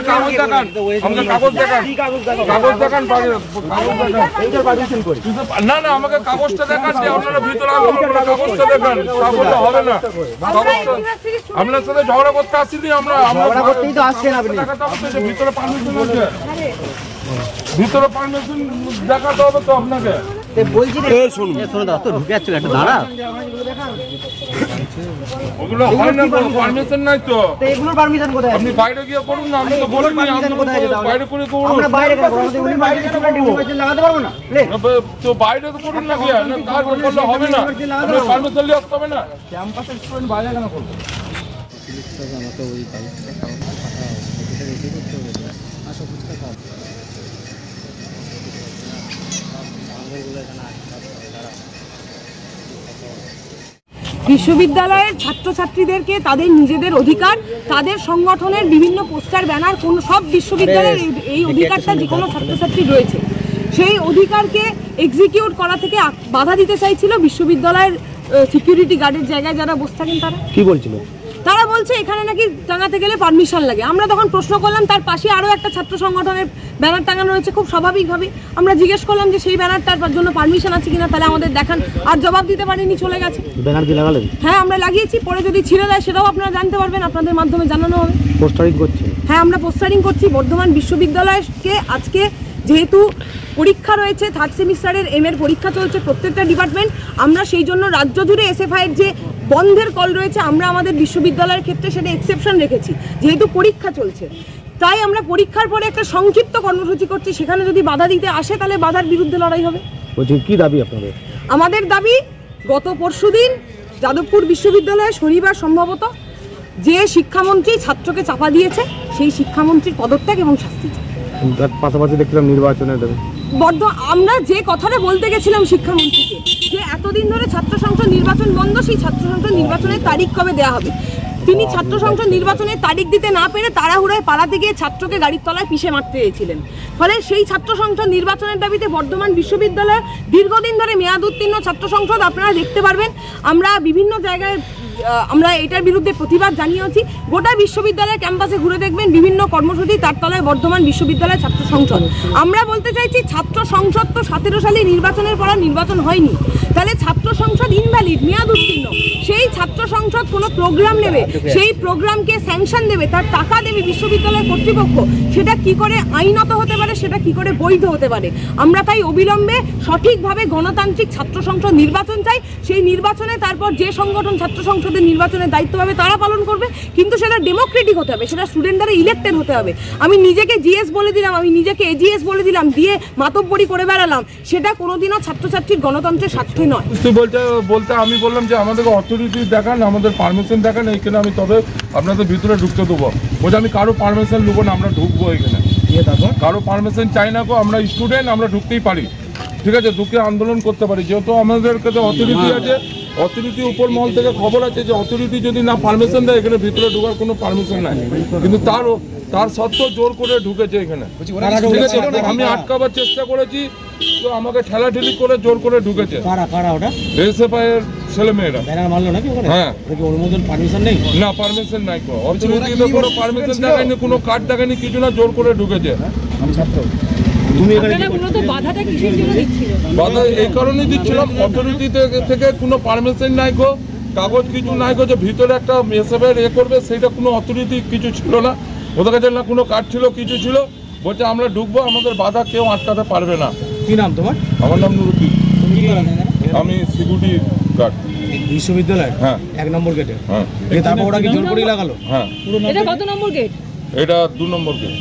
কাগজ দেখান, আমাকে কাগজ দেখান, কাগজ দেখান, না না আমাকে কাগজটা দেখান যে আপনারা ভিতরে কাগজটা দেখান, কাগজটা হবে না, কাগজটা আপনার সাথে ঝগড়া করতে আসছিনি আমরা, ভিতরে পারমিশন আছে, ভিতরে পারমিশন দেখাতে হবে তো আপনাকে। বলছি শোনো দাদা তো ঢুকে যাচ্ছিল একটা দাঁড়া, ওগুলো হয় না, পারমিশন নাই তো। এগুলোর পারমিশন কোথায়? আপনি বাইরে গিয়ে করুন না, আমি তো বলিনি বাইরে করে করুন। আমরা বাইরে কেন করব? উনি বাইরে কেন লাগাতে পারবো না? তো বাইরে তো করুন না, গিয়ে না কাজ করলে হবে না, আপনি পারমিশন নিয়ে আসতে হবে না। ক্যাম্পাসের স্টুডেন্ট বাইরে কেন করবো? আমাকে ওই কাগজটা পাঠাও, অফিসে রেডি করতে হবে তো। আসো ফুচকা খাও। বিশ্ববিদ্যালয়ের ছাত্রছাত্রীদেরকে তাদের নিজেদের অধিকার, তাদের সংগঠনের বিভিন্ন পোস্টার ব্যানার, কোন সব বিশ্ববিদ্যালয়ের এই অধিকারটা যে কোনো ছাত্রছাত্রী রয়েছে, সেই অধিকারকে এক্সিকিউট করা থেকে বাধা দিতে চাইছিল বিশ্ববিদ্যালয়ের সিকিউরিটি গার্ডের জায়গায় যারা বসে থাকেন। তারা কি বলছিল? তারা বলছে এখানে নাকি টাঙাতে গেলে পারমিশন লাগে। আমরা তখন প্রশ্ন করলাম, তার পাশে আরও একটা ছাত্র সংগঠনের ব্যানার টাঙানো রয়েছে, খুব স্বাভাবিকভাবে আমরা জিজ্ঞেস করলাম যে সেই ব্যানারটার জন্য পারমিশন আছে কিনা, তাহলে আমাদের দেখান। আর জবাব দিতে পারেনি, চলে গেছে। ব্যানার কি লাগালেন? হ্যাঁ আমরা লাগিয়েছি, পরে যদি ছিঁড়ে দেয় সেটাও আপনারা জানতে পারবেন, আপনাদের মাধ্যমে জানানো হবে। পোস্টারিং করছে? হ্যাঁ আমরা পোস্টারিং করছি। বর্ধমান বিশ্ববিদ্যালয়কে আজকে যেহেতু পরীক্ষা রয়েছে, থার্ড সেমিস্টারের এর পরীক্ষা চলছে প্রত্যেকটা ডিপার্টমেন্ট, আমরা সেই জন্য রাজ্য জুড়ে এসএফআইয়ের যে বন্ধের কল রয়েছে, আমরা আমাদের বিশ্ববিদ্যালয়ের ক্ষেত্রে সেটা এক্সেপশন রেখেছি, যেহেতু পরীক্ষা চলছে। তাই আমরা পরীক্ষার পরে একটা সংক্ষিপ্ত কর্মসূচি করছি, সেখানে যদি বাধা দিতে আসে তাহলে বাধার বিরুদ্ধে লড়াই হবে। কি দাবি আপনাদের? আমাদের দাবি, গত পরশুদিন যাদবপুর বিশ্ববিদ্যালয়ে শনিবার সম্ভবত যে শিক্ষামন্ত্রী ছাত্রকে চাপা দিয়েছে, সেই শিক্ষামন্ত্রীর পদত্যাগ এবং শাস্তি। তার পাশাপাশি দেখলাম নির্বাচনের দাবি। আমরা যে কথাটা বলতে গেছিলাম শিক্ষামন্ত্রীকে, যে এতদিন ধরে ছাত্র সংসদ নির্বাচন বন্ধ, সেই ছাত্র সংসদ নির্বাচনের তারিখ কবে দেওয়া হবে। তিনি ছাত্র সংসদ নির্বাচনের তারিখ দিতে না পেরে তাড়াহুড়োয় পালাতে গিয়ে ছাত্রকে গাড়ির তলায় পিষে মারতে চেয়েছিলেন। ফলে সেই ছাত্র সংসদ নির্বাচনের দাবিতে বর্ধমান বিশ্ববিদ্যালয়ের দীর্ঘদিন ধরে মেয়াদ উত্তীর্ণ ছাত্র সংসদ, আপনারা দেখতে পারবেন আমরা বিভিন্ন জায়গায় আমরা এটার বিরুদ্ধে প্রতিবাদ জানিয়েছি। গোটা বিশ্ববিদ্যালয়ের ক্যাম্পাসে ঘুরে দেখবেন বিভিন্ন কর্মসূচি, তার তলায় বর্ধমান বিশ্ববিদ্যালয় ছাত্র সংসদ। আমরা বলতে চাইছি, ছাত্র সংসদ তো 17 সালে নির্বাচনের পর নির্বাচন হয়নি, তাহলে ছাত্র সংসদ ইনভ্যালিড, মেয়াদ উত্তীর্ণ। সেই ছাত্র সংসদ কোনো প্রোগ্রাম নেবে, সেই প্রোগ্রামকে স্যাংশন দেবে, তার টাকা দেবে বিশ্ববিদ্যালয় কর্তৃপক্ষ, সেটা কি করে আইনত হতে পারে, সেটা কি করে বৈধ হতে পারে। আমরা তাই অবিলম্বে সঠিকভাবে গণতান্ত্রিক ছাত্র সংসদ নির্বাচন চাই। সেই নির্বাচনে তারপর যে সংগঠন ছাত্র সংসদের নির্বাচনের দায়িত্ব পাবে তারা পালন করবে, কিন্তু সেটা ডেমোক্রেটিক হতে হবে, সেটা স্টুডেন্ট দ্বারা ইলেক্টেড হতে হবে। আমি নিজেকে জিএস বলে দিলাম, আমি নিজেকে এজিএস বলে দিলাম, দিয়ে মাতব্বরি করে বেড়ালাম, সেটা কোনোদিনও ছাত্রছাত্রীর গণতন্ত্রের স্বার্থে নয়। বলতে আমি বললাম যে আমাদেরকে অথরিটি দেখান, আমাদের পারমিশন দেখান, এইখানে আমি তবে আপনাদের ভিতরে ঢুকতে দেবো। বলছে আমি কারো পারমিশন নেবো না, আমরা ঢুকবো এখানে, কারো পারমিশন চাই না গো, আমরা স্টুডেন্ট, আমরা ঢুকতেই পারি, ঠিক আছে, ঢুকে আন্দোলন করতে পারি। যেহেতু আমাদের কাছে অথরিটি আছে, অথরিটি উপর মহল থেকে খবর আছে যে অথরিটি যদি না পারমিশন দেয় এখানে ভিতরে ঢোকার কোনো পারমিশন নাই, কিন্তু তার সত্ত্বেও জোর করে ঢুকেছে এখানে, ঠিক আছে। আমি আটকাবার চেষ্টা করেছি, তো আমাকে ঠেলাঠেলি করে জোর করে ঢুকেছে। এসএফআইয়ের ছেলেমেয়েরা। হ্যাঁ, পারমিশন নেই, না পারমিশন নাই, অথরিটিতে কোনো পারমিশন দেখায়নি, কোনো কার্ড দেখায়নি, কিছু না, জোর করে ঢুকেছে। বাধা এই কারণেই দিচ্ছিলাম, অথরিটি থেকে কোনো পারমিশন নাই গো, কাগজ কিছু নাই গো, যে ভিতরে একটা এসএফআই করবে, সেইটা কোনো অথরিটি কিছু ছিল না, ওদের কাছে না কোনো কার্ড ছিল, কিছু ছিল। বলছে আমরা ঢুকবো, আমাদের বাধা কেউ আটকাতে পারবে না। কি নাম তোমার? আমার নাম নুরুদ্দিন, আমি সিকিউরিটি গার্ড বিশ্ববিদ্যালয়। হ্যাঁ, 1 নম্বর গেটে। হ্যাঁ, তারপর ওরা কি জোর করে লাগালো? হ্যাঁ। এটা কত নম্বর গেট? এটা 2 নম্বর গেট।